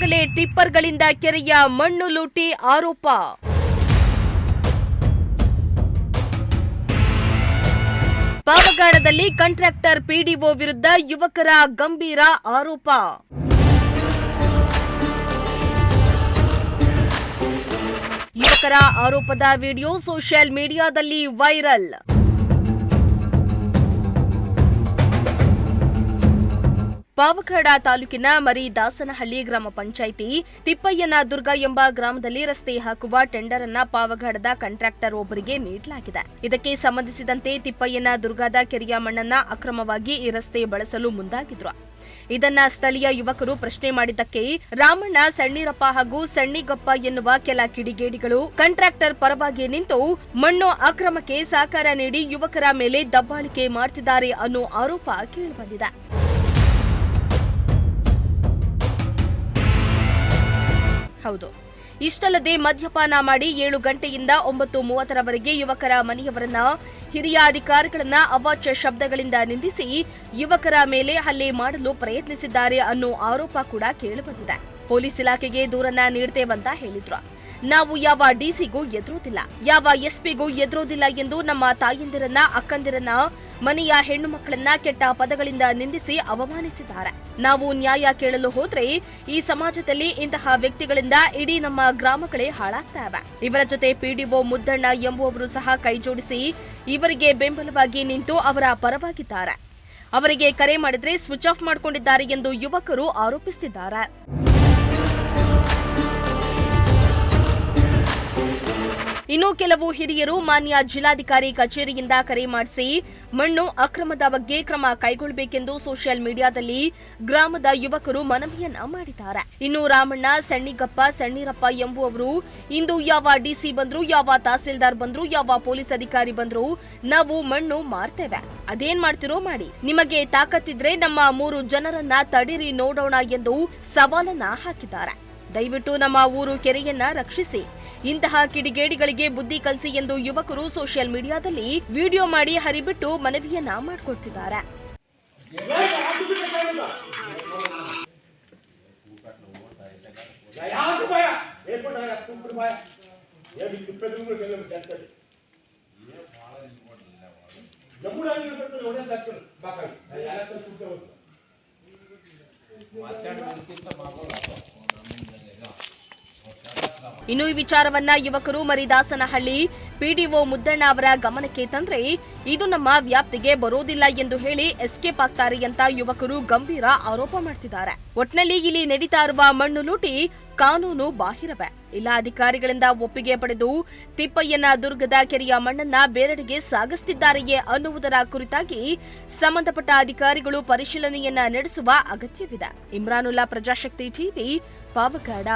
ಇರುವಾಗಲೇ ಟಿಪ್ಪರ್ಗಳಿಂದ ಕೆರೆಯ ಮಣ್ಣು ಲೂಟಿ ಆರೋಪ. ಪಾವಗಡದಲ್ಲಿ ಕಾಂಟ್ರಾಕ್ಟರ್ ಪಿಡಿಒ ವಿರುದ್ಧ ಯುವಕರ ಗಂಭೀರ ಆರೋಪ. ಯುವಕರ ಆರೋಪದ ವಿಡಿಯೋ ಸೋಷಿಯಲ್ ಮೀಡಿಯಾದಲ್ಲಿ ವೈರಲ್. ಪಾವಗಡ ತಾಲೂಕಿನ ಮರಿದಾಸನಹಳ್ಳಿ ಗ್ರಾಮ ಪಂಚಾಯಿತಿ ತಿಪ್ಪಯ್ಯನದುರ್ಗ ಎಂಬ ಗ್ರಾಮದಲ್ಲಿ ರಸ್ತೆ ಹಾಕುವ ಟೆಂಡರ್ ಅನ್ನ ಪಾವಗಡದ ಕಾಂಟ್ರಾಕ್ಟರ್ ಒಬ್ಬರಿಗೆ ನೀಡಲಾಗಿದೆ. ಇದಕ್ಕೆ ಸಂಬಂಧಿಸಿದಂತೆ ತಿಪ್ಪಯ್ಯನದುರ್ಗದ ಕೆರೆಯ ಮಣ್ಣನ್ನ ಅಕ್ರಮವಾಗಿ ಈ ರಸ್ತೆ ಬಳಸಲು ಮುಂದಾಗಿದ್ರು. ಇದನ್ನ ಸ್ಥಳೀಯ ಯುವಕರು ಪ್ರಶ್ನೆ ಮಾಡಿದ್ದಕ್ಕೆ ರಾಮಣ್ಣ, ಸಣ್ಣೀರಪ್ಪ ಹಾಗೂ ಸಣ್ಣಿಗಪ್ಪ ಎನ್ನುವ ಕೆಲ ಕಿಡಿಗೇಡಿಗಳು ಕಾಂಟ್ರಾಕ್ಟರ್ ಪರವಾಗಿ ನಿಂತು ಮಣ್ಣು ಅಕ್ರಮಕ್ಕೆ ಸಹಕಾರ ನೀಡಿ ಯುವಕರ ಮೇಲೆ ದಬ್ಬಾಳಿಕೆ ಮಾಡ್ತಿದ್ದಾರೆ ಅನ್ನೋ ಆರೋಪ ಕೇಳಿಬಂದಿದೆ. ಹೌದು, ಇಷ್ಟಲ್ಲದೆ ಮದ್ಯಪಾನ ಮಾಡಿ 7 ಗಂಟೆಯಿಂದ 9:30ರವರೆಗೆ ಯುವಕರ ಮನೆಯವರನ್ನ, ಹಿರಿಯ ಅಧಿಕಾರಿಗಳನ್ನ ಅವಾಚ್ಯ ಶಬ್ದಗಳಿಂದ ನಿಂದಿಸಿ ಯುವಕರ ಮೇಲೆ ಹಲ್ಲೆ ಮಾಡಲು ಪ್ರಯತ್ನಿಸಿದ್ದಾರೆ ಅನ್ನೋ ಆರೋಪ ಕೂಡ ಕೇಳಿಬಂದಿದೆ. ಪೊಲೀಸ್ ಇಲಾಖೆಗೆ ದೂರನ್ನ ನೀಡ್ತೇವಂತ ಹೇಳಿದ್ರು. ನಾವು ಯಾವ ಡಿಸಿಗೂ ಎದುರೋದಿಲ್ಲ, ಯಾವ ಎಸ್ಪಿಗೂ ಎದುರೋದಿಲ್ಲ ಎಂದು ನಮ್ಮ ತಾಯಂದಿರನ್ನ, ಅಕ್ಕಂದಿರನ್ನ, ಮನೆಯ ಹೆಣ್ಣು ಮಕ್ಕಳನ್ನ ಕೆಟ್ಟ ಪದಗಳಿಂದ ನಿಂದಿಸಿ ಅವಮಾನಿಸಿದ್ದಾರೆ. ನಾವು ನ್ಯಾಯ ಕೇಳಲು ಹೋದ್ರೆ ಈ ಸಮಾಜದಲ್ಲಿ ಇಂತಹ ವ್ಯಕ್ತಿಗಳಿಂದ ಇಡೀ ನಮ್ಮ ಗ್ರಾಮಗಳೇ ಹಾಳಾಗ್ತವೆ. ಇವರ ಜೊತೆ ಪಿಡಿಒ ಮುದ್ದಣ್ಣ ಎಂಬುವವರು ಸಹ ಕೈಜೋಡಿಸಿ ಇವರಿಗೆ ಬೆಂಬಲವಾಗಿ ನಿಂತು ಅವರ ಪರವಾಗಿದ್ದಾರೆ. ಅವರಿಗೆ ಕರೆ ಮಾಡಿದ್ರೆ ಸ್ವಿಚ್ ಆಫ್ ಮಾಡಿಕೊಂಡಿದ್ದಾರೆ ಎಂದು ಯುವಕರು ಆರೋಪಿಸುತ್ತಿದ್ದಾರೆ. ಇನ್ನು ಕೆಲವು ಹಿರಿಯರು ಮಾನ್ಯ ಜಿಲ್ಲಾಧಿಕಾರಿ ಕಚೇರಿಯಿಂದ ಕರೆ ಮಾಡಿಸಿ ಮಣ್ಣು ಅಕ್ರಮದ ಬಗ್ಗೆ ಕ್ರಮ ಕೈಗೊಳ್ಳಬೇಕೆಂದು ಸೋಷಿಯಲ್ ಮೀಡಿಯಾದಲ್ಲಿ ಗ್ರಾಮದ ಯುವಕರು ಮನವಿಯನ್ನ ಮಾಡಿದ್ದಾರೆ. ಇನ್ನು ರಾಮಣ್ಣ, ಸಣ್ಣಿಗಪ್ಪ, ಸಣ್ಣೀರಪ್ಪ ಎಂಬುವವರು ಇಂದು ಯಾವ ಡಿಸಿ ಬಂದ್ರು, ಯಾವ ತಹಸೀಲ್ದಾರ್ ಬಂದ್ರು, ಯಾವ ಪೊಲೀಸ್ ಅಧಿಕಾರಿ ಬಂದ್ರು ನಾವು ಮಣ್ಣು ಮಾರ್ತೇವೆ, ಅದೇನ್ ಮಾಡ್ತಿರೋ ಮಾಡಿ, ನಿಮಗೆ ತಾಕತ್ತಿದ್ರೆ ನಮ್ಮ 3 ಜನರನ್ನ ತಡೀರಿ ನೋಡೋಣ ಎಂದು ಸವಾಲನ್ನ ಹಾಕಿದ್ದಾರೆ. ದಯವಿಟ್ಟು ನಮ್ಮ ಊರು ಕೆರೆಯನ್ನ ರಕ್ಷಿಸಿ, ಇಂತಹ ಕಿಡಿಗೇಡಿಗಳಿಗೆ ಬುದ್ಧಿ ಕಲಿಸಿ ಎಂದು ಯುವಕರು ಸೋಷಿಯಲ್ ಮೀಡಿಯಾದಲ್ಲಿ ವಿಡಿಯೋ ಮಾಡಿ ಹರಿಬಿಟ್ಟು ಮನವಿಯನ್ನ ಮಾಡಿಕೊಡ್ತಿದ್ದಾರೆ. ಇನ್ನು ಈ ವಿಚಾರವನ್ನ ಯುವಕರು ಮರಿದಾಸನಹಳ್ಳಿ ಪಿಡಿಒ ಮುದ್ದಣ್ಣ ಅವರ ಗಮನಕ್ಕೆ ತಂದ್ರೆ ಇದು ನಮ್ಮ ವ್ಯಾಪ್ತಿಗೆ ಬರೋದಿಲ್ಲ ಎಂದು ಹೇಳಿ ಎಸ್ಕೇಪ್ ಆಗ್ತಾರೆ ಅಂತ ಯುವಕರು ಗಂಭೀರ ಆರೋಪ ಮಾಡ್ತಿದ್ದಾರೆ. ಒಟ್ನಲ್ಲಿ ಇಲ್ಲಿ ನಡೀತಾ ಇರುವ ಮಣ್ಣು ಲೂಟಿ ಕಾನೂನು ಬಾಹಿರವೇ. ಇಲ್ಲ ಅಧಿಕಾರಿಗಳಿಂದ ಒಪ್ಪಿಗೆ ಪಡೆದು ತಿಪ್ಪಯ್ಯನದುರ್ಗದ ಕೆರೆಯ ಮಣ್ಣನ್ನ ಬೇರೆಡೆಗೆ ಸಾಗಿಸುತ್ತಿದ್ದಾರೆಯೇ ಅನ್ನುವುದರ ಕುರಿತಾಗಿ ಸಂಬಂಧಪಟ್ಟ ಅಧಿಕಾರಿಗಳು ಪರಿಶೀಲನೆಯನ್ನ ನಡೆಸುವ ಅಗತ್ಯವಿದೆ. ಇಮ್ರಾನುಲ್ಲಾ, ಪ್ರಜಾಶಕ್ತಿ ಟಿವಿ, ಪಾವಗಡ.